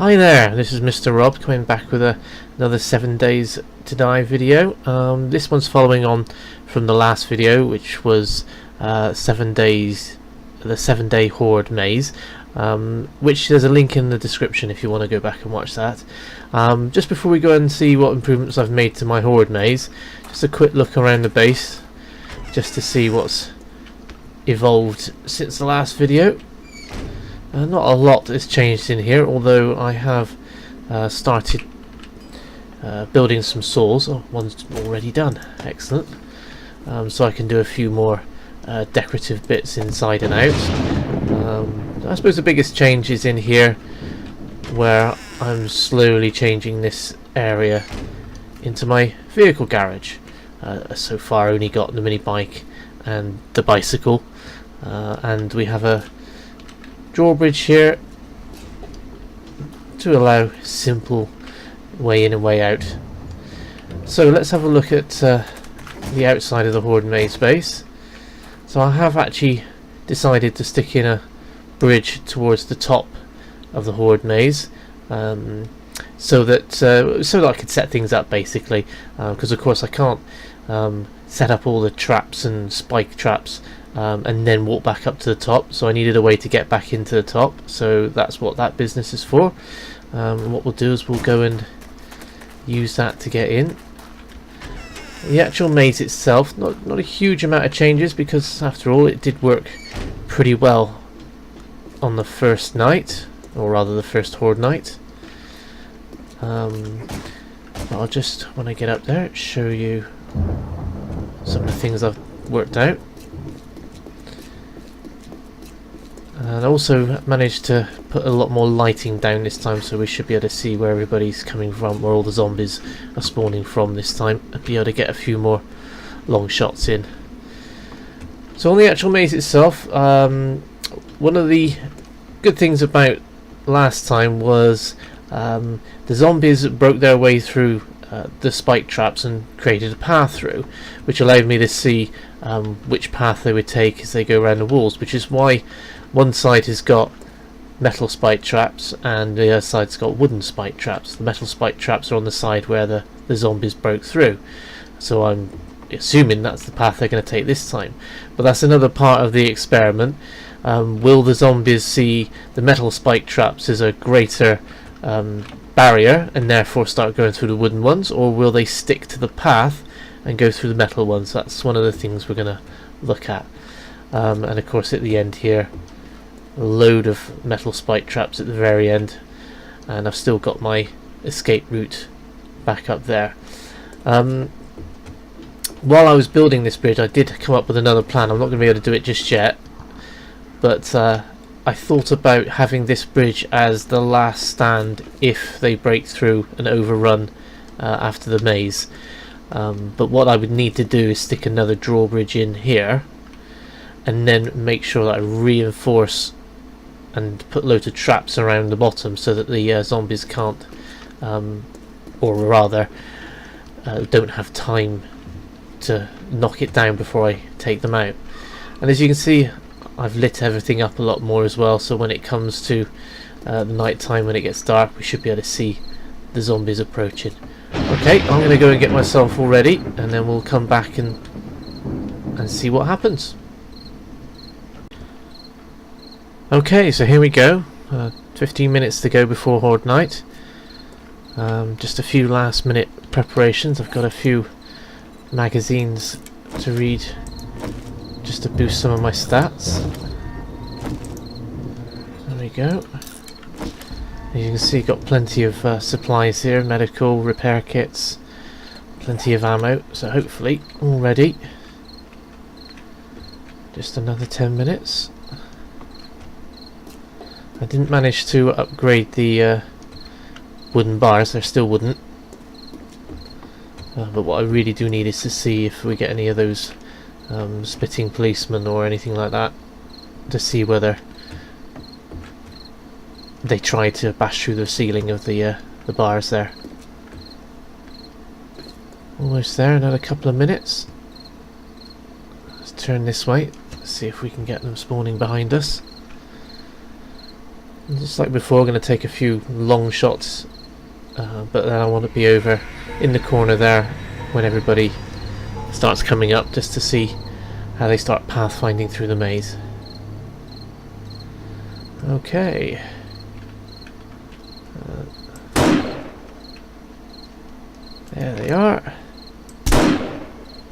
Hi there, this is Mr. Rob coming back with another 7 days to die video. This one's following on from the last video, which was 7 days, the 7-day Horde maze, which there's a link in the description if you want to go back and watch that. Just before we go and see what improvements I've made to my Horde maze, just a quick look around the base, just to see what's evolved since the last video. Not a lot has changed in here, although I have started building some saws. Oh, one's already done. Excellent. So I can do a few more decorative bits inside and out. I suppose the biggest change is in here, where I'm slowly changing this area into my vehicle garage. So far only got the mini bike and the bicycle, and we have a drawbridge here to allow simple way in and way out. So let's have a look at the outside of the Horde maze base. So I have actually decided to stick in a bridge towards the top of the Horde maze, so that I could set things up basically, because of course I can't set up all the traps and spike traps and then walk back up to the top, so I needed a way to get back into the top, so that's what that business is for. And what we'll do is we'll go and use that to get in. The actual maze itself, not a huge amount of changes, because after all it did work pretty well on the first night, or rather the first Horde night. I'll just, when I get up there, show you some of the things I've worked out. And I also managed to put a lot more lighting down this time, so we should be able to see where everybody's coming from, where all the zombies are spawning from this time, and be able to get a few more long shots in. So on the actual maze itself, one of the good things about last time was the zombies broke their way through the spike traps and created a path through, which allowed me to see which path they would take as they go around the walls, which is why one side has got metal spike traps and the other side's got wooden spike traps. The metal spike traps are on the side where the zombies broke through, so I'm assuming that's the path they're going to take this time. But that's another part of the experiment. Will the zombies see the metal spike traps as a greater barrier and therefore start going through the wooden ones, or will they stick to the path and go through the metal ones? That's one of the things we're going to look at. And of course at the end here, a load of metal spike traps at the very end, and I've still got my escape route back up there. While I was building this bridge, I did come up with another plan. I'm not going to be able to do it just yet, but I thought about having this bridge as the last stand if they break through and overrun after the maze. But what I would need to do is stick another drawbridge in here, and then make sure that I reinforce and put loads of traps around the bottom so that the zombies can't, or rather don't have time to knock it down before I take them out. And as you can see, I've lit everything up a lot more as well, so when it comes to the night time, when it gets dark, we should be able to see the zombies approaching. Okay, I'm going to go and get myself all ready, and then we'll come back and see what happens. Okay, so here we go. 15 minutes to go before Horde night. Just a few last minute preparations. I've got a few magazines to read just to boost some of my stats. There we go. As you can see, got plenty of supplies here, medical, repair kits, plenty of ammo, so hopefully all ready. Just another 10 minutes. I didn't manage to upgrade the wooden bars, they're still wooden. But what I really do need is to see if we get any of those spitting policemen or anything like that, to see whether they try to bash through the ceiling of the bars there. Almost there, another couple of minutes. Let's turn this way, see if we can get them spawning behind us. Just like before, I'm going to take a few long shots, but then I want to be over in the corner there when everybody starts coming up, just to see how they start pathfinding through the maze. Okay. There they are.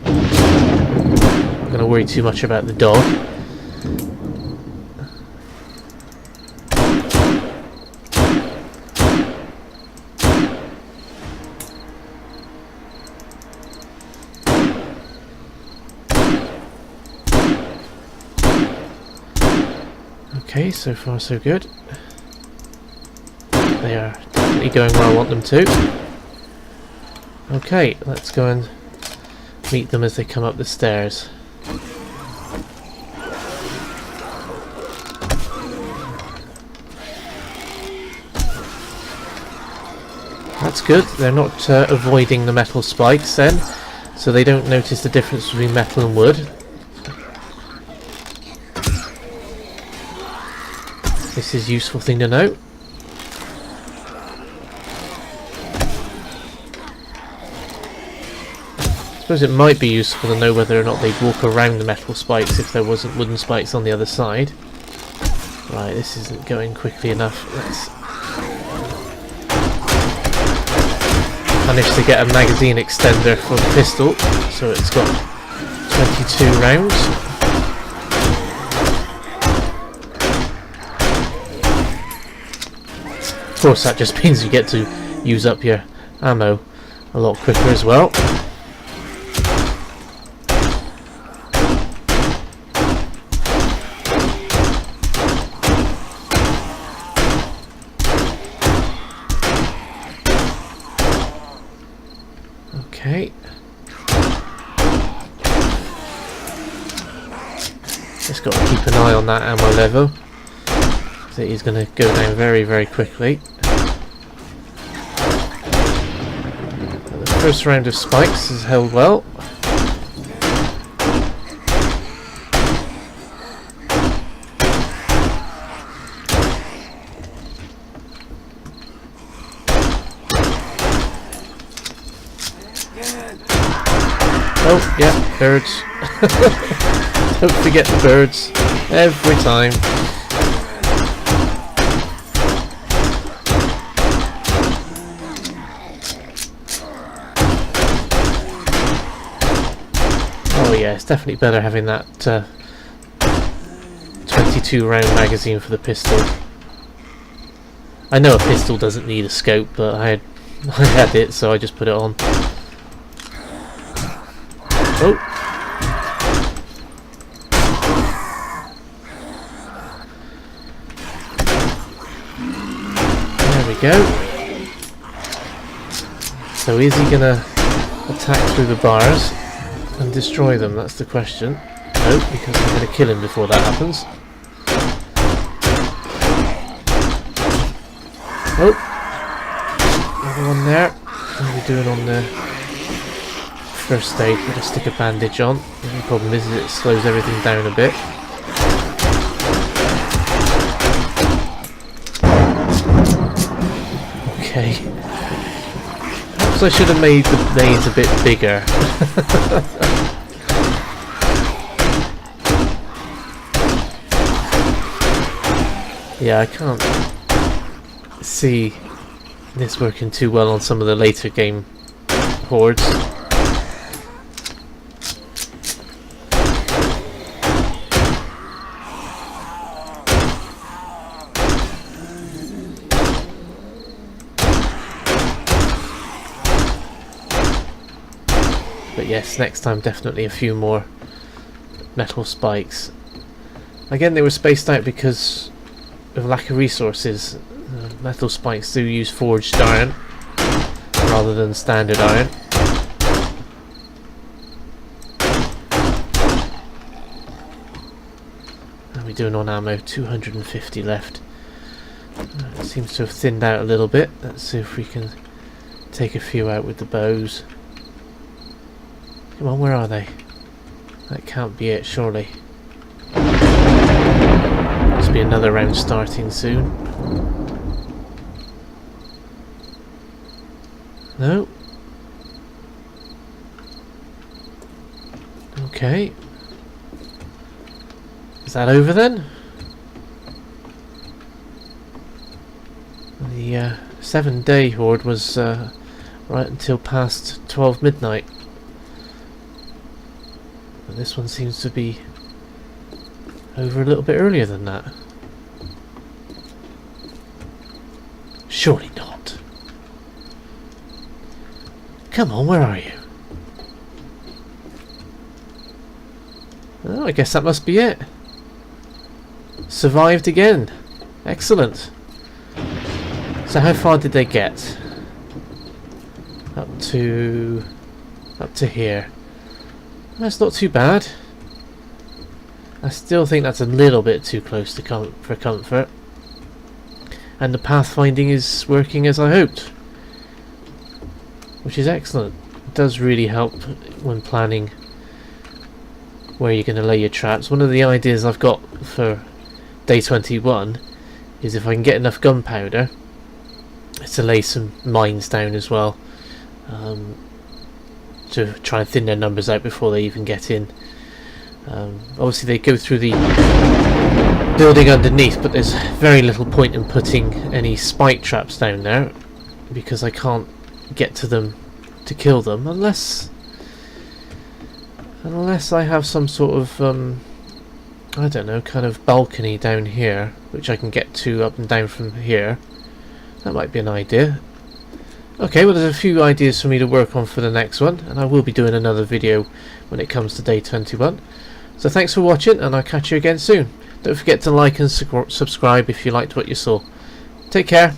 Not going to worry too much about the dog. Okay, so far so good. They are definitely going where I want them to. Okay, let's go and meet them as they come up the stairs. That's good, they're not avoiding the metal spikes then, so they don't notice the difference between metal and wood. This is a useful thing to know. I suppose it might be useful to know whether or not they'd walk around the metal spikes if there wasn't wooden spikes on the other side. Right, this isn't going quickly enough. Let's manage to get a magazine extender for the pistol, so it's got 22 rounds. Of course, that just means you get to use up your ammo a lot quicker as well. Okay. Just got to keep an eye on that ammo level. So he's going to go down very, very quickly. The first round of spikes has held well. Oh, yeah, birds. Don't forget the birds. Every time. Oh yeah, it's definitely better having that 22 round magazine for the pistol. I know a pistol doesn't need a scope, but I had it, so I just put it on. Oh! There we go. So is he gonna attack through the bars and destroy them? That's the question. No, because I'm gonna kill him before that happens. Oh! Another one there. What are we doing on the first aid? We'll just stick a bandage on. The only problem is it slows everything down a bit. Okay. Perhaps I should have made the maze a bit bigger. Yeah, I can't see this working too well on some of the later game hordes. But yes, next time definitely a few more metal spikes. Again, they were spaced out because of lack of resources. Metal spikes do use forged iron rather than standard iron. How are we doing on ammo? 250 left. It seems to have thinned out a little bit. Let's see if we can take a few out with the bows. Come on, where are they? That can't be it, surely. must be another round starting soon. No. Okay. Is that over then? The 7-day horde was right until past 12 midnight. And this one seems to be over a little bit earlier than that. Surely not. Come on, where are you? Oh, I guess that must be it. Survived again. Excellent. So how far did they get? Up to here. That's not too bad. I still think that's a little bit too close to for comfort. And the pathfinding is working as I hoped, which is excellent. It does really help when planning where you're going to lay your traps. One of the ideas I've got for day 21 is if I can get enough gunpowder to lay some mines down as well, to try and thin their numbers out before they even get in. Obviously they go through the building underneath, but there's very little point in putting any spike traps down there because I can't get to them to kill them unless I have some sort of I don't know, kind of balcony down here which I can get to up and down from here. That might be an idea. Okay, well there's a few ideas for me to work on for the next one, and I will be doing another video when it comes to day 21. So thanks for watching, and I'll catch you again soon. Don't forget to like and subscribe if you liked what you saw. Take care.